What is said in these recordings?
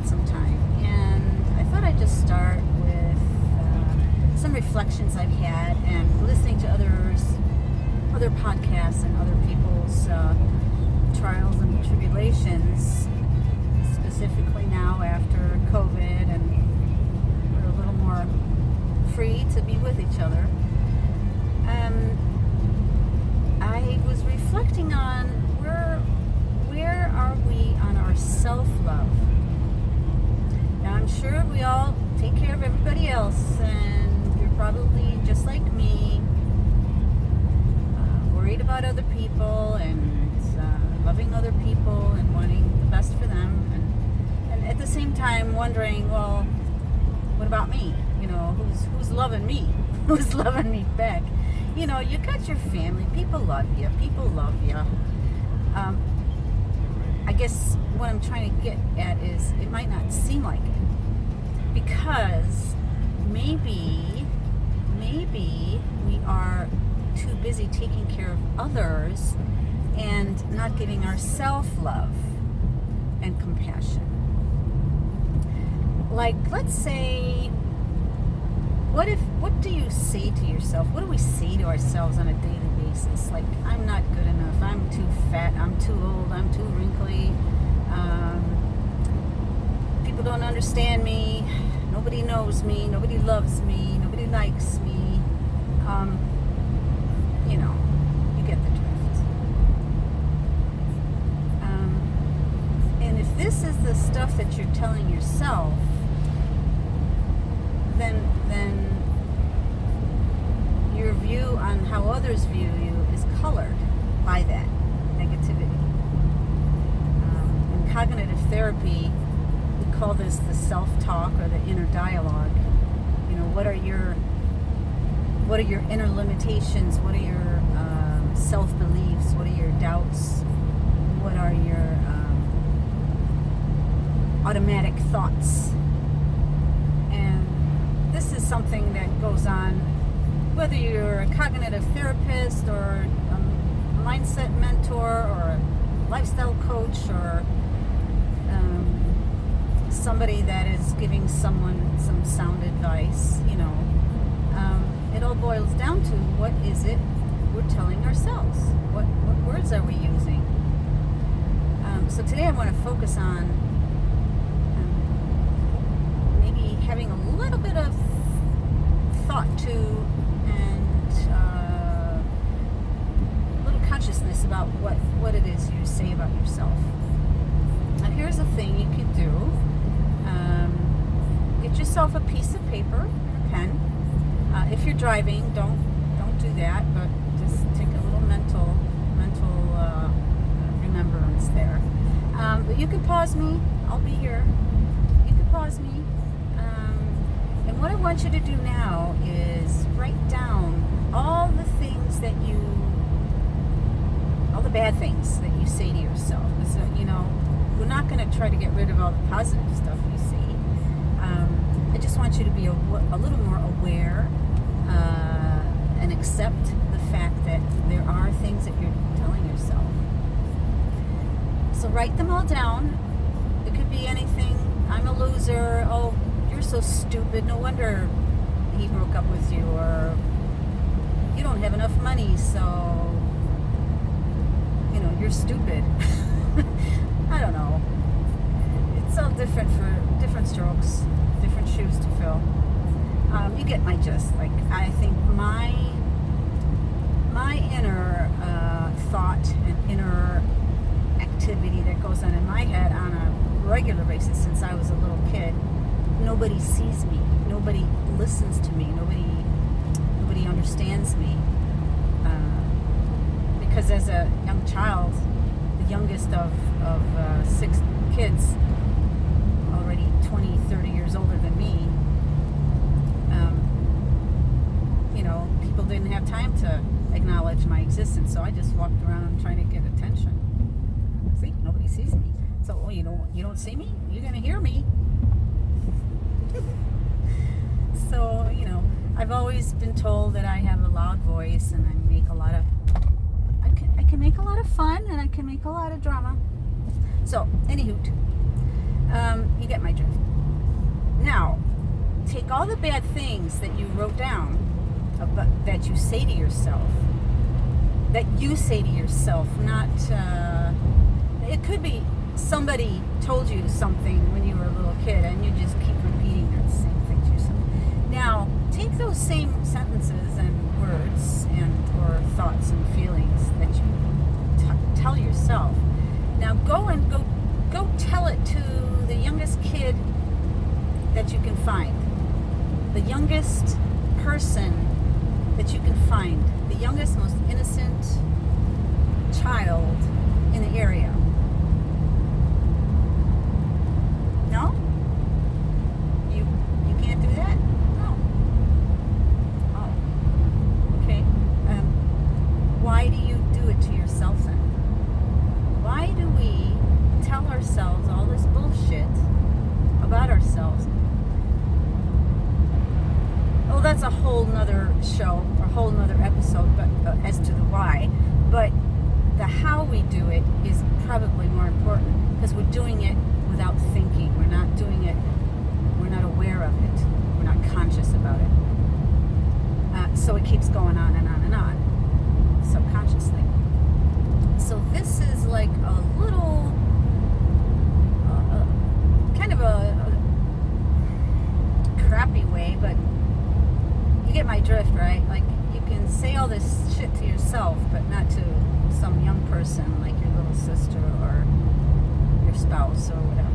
some time, and I thought I'd just start with some reflections I've had and listening to other podcasts and other people's trials and tribulations, specifically now after COVID and we're a little more free to be with each other. I was reflecting on where are we on our self-love? Now, I'm sure we all take care of everybody else, and you're probably just like me, worried about other people and loving other people and wanting the best for them, and at the same time wondering, well, what about me? Who's loving me? Who's loving me back? You got your family. People love you. I guess what I'm trying to get at is it might not seem like it, because maybe we are too busy taking care of others and not giving ourselves love and compassion. Like, let's say, what do you say to yourself? What do we say to ourselves on a daily basis? Like, I'm not good enough, I'm too fat, I'm too old, I'm too wrinkly, people don't understand me, nobody knows me, nobody loves me, nobody likes me. You get the drift. And if this is the stuff that you're telling yourself, then your view on how others view you is colored by that negativity. In cognitive therapy, we call this the self-talk or the inner dialogue. What are your inner limitations? What are your self-beliefs? What are your doubts? What are your automatic thoughts? And this is something that goes on whether you're a cognitive therapist or a mindset mentor or a lifestyle coach or somebody that is giving someone some sound advice. It all boils down to what is it we're telling ourselves? What words are we using? So today I want to focus on maybe having a little bit of thought to and a little consciousness about what it is you say about yourself. Now here's a thing you could do. Get yourself a piece of paper and a pen. If you're driving, don't do that, but just take a little mental remembrance there. But you can pause me. I'll be here. You can pause me. And what I want you to do now is write down all the bad things that you say to yourself. So, we're not going to try to get rid of all the positive stuff you see. I just want you to be a little more aware and accept the fact that there are things that you're telling yourself. So write them all down. It could be anything. I'm a loser. Oh, you're so stupid. No wonder he broke up with you. Or you don't have enough money, so you're stupid. I don't know. It's all different for different strokes, different shoes to fill. You get my gist. Like, I think my inner thought and inner activity that goes on in my head on a regular basis since I was a little kid. Nobody sees me. Nobody listens to me. Nobody understands me. Because as a young child, the youngest of 6 kids, already 20, 30 years older than me, people didn't have time to acknowledge my existence, so I just walked around trying to get attention. See, nobody sees me. So, you don't see me? You're going to hear me. So, I've always been told that I have a loud voice and I can make a lot of fun and I can make a lot of drama. So, anywho, You get my drift. Now, take all the bad things that you wrote down, that you say to yourself, not, it could be somebody told you something when you were a little kid and you just keep repeating that same thing to yourself. Now, take those same sentences and words or thoughts and feelings that you tell yourself. Now go tell it to the youngest kid that you can find, the youngest person that you can find, the youngest, most innocent child in the area. No? You can't do that? No. Oh. Okay. Why do you do it to yourself then? Why do we tell ourselves all this bullshit about ourselves? Well, that's a whole nother show, or a whole nother episode, but as to the why. But the how we do it is probably more important, because we're doing it without thinking. We're not doing it, we're not aware of it. We're not conscious about it. So it keeps going on and on and on, subconsciously. So this is like a little, kind of a crappy way, but you get my drift, right? Like, you can say all this shit to yourself, but not to some young person like your little sister or your spouse or whatever.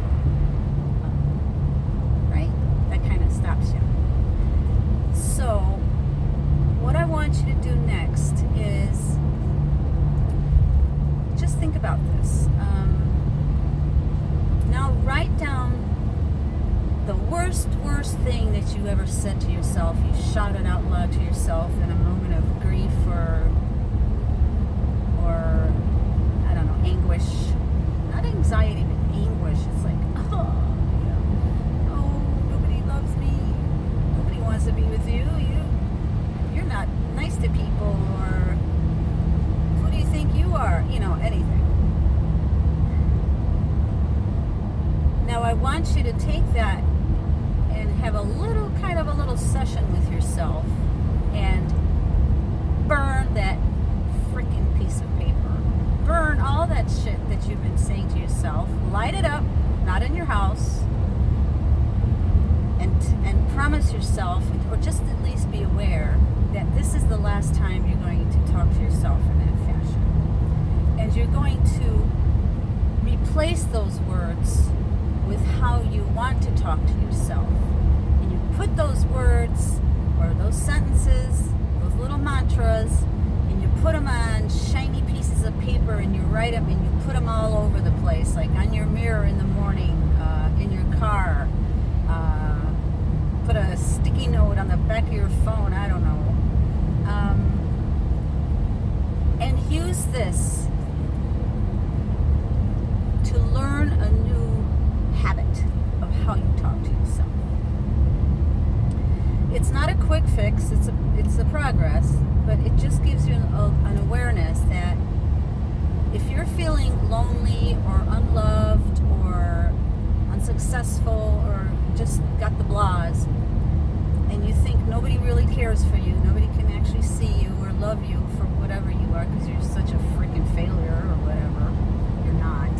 Right? That kind of stops you. So, what I want you to do next is just think about this. Now write down the worst thing that you ever said to yourself. You shouted out loud to yourself in a moment of grief or I don't know, anguish. Not anxiety, but anguish. It's like, oh, nobody loves me. Nobody wants to be with you. You're not nice to people, or who do you think you are? Anything. Now I want you to take that and have a little session with yourself and burn that freaking piece of paper. Burn all that shit that you've been saying to yourself. Light it up, not in your house, and promise yourself, or just at least be aware that this is the last time you're going to talk to yourself in that fashion. And you're going to replace those words with how you want to talk to yourself. And you put those words or those sentences, those little mantras, and you put them on shiny pieces of paper, and you write them, and you put them all over the place, like on your mirror in the morning, in your car. Put a sticky note on the back of your phone, I don't know. And use this to learn a new habit of how you talk to yourself. It's not a quick fix, it's a progress, but it just gives you an awareness that if you're feeling lonely or unloved or unsuccessful or just got the blahs, and you think nobody really cares for you, nobody can actually see you or love you for whatever you are because you're such a freaking failure or whatever, you're not.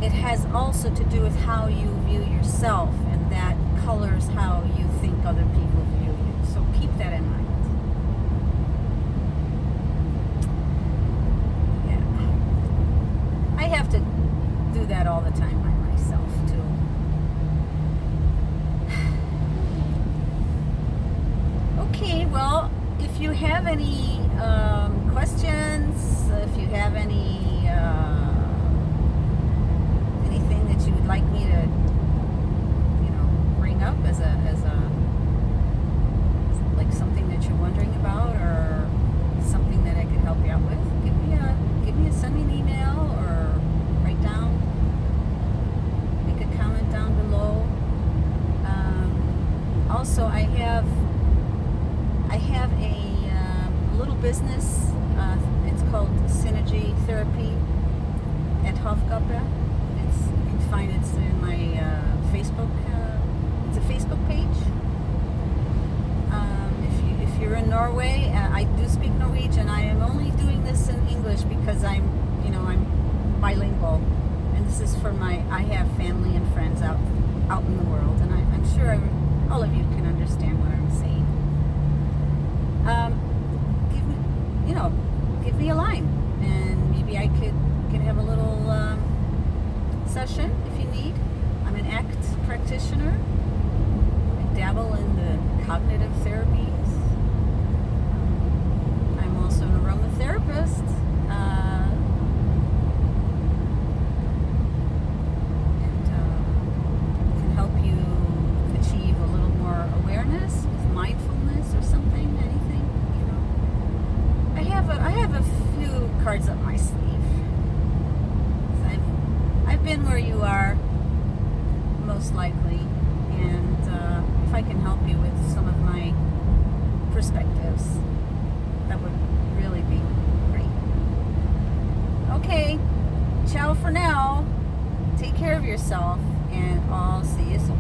It has also to do with how you view yourself, and that colors how you think other people view you. So keep that in mind. Yeah. I have to do that all the time by myself, too. Okay, well, if you have any questions, if you have any anything that you would like me to, bring up as like something that you're wondering about, or something that I could help you out with, send me an email or write down, make a comment down below. Also, I have a little business. It's called Synergy Therapy at Hofgabe. It's find it's in my Facebook. It's a Facebook page. If you're in Norway, I do speak Norwegian. I am only doing this in English because I'm bilingual, and this is for I have family and friends out in the world, and I'm sure all of you can understand what I'm saying. Give me a line, and maybe I could have a little session if you need. I'm an ACT practitioner. I dabble in the cognitive therapies. I'm also an aromatherapist. Can help you achieve a little more awareness with mindfulness or something, anything. I have a few cards up my sleeve. I've been where you are, most likely, and if I can help you with some of my perspectives, that would really be great. Okay, ciao for now. Take care of yourself, and I'll see you soon.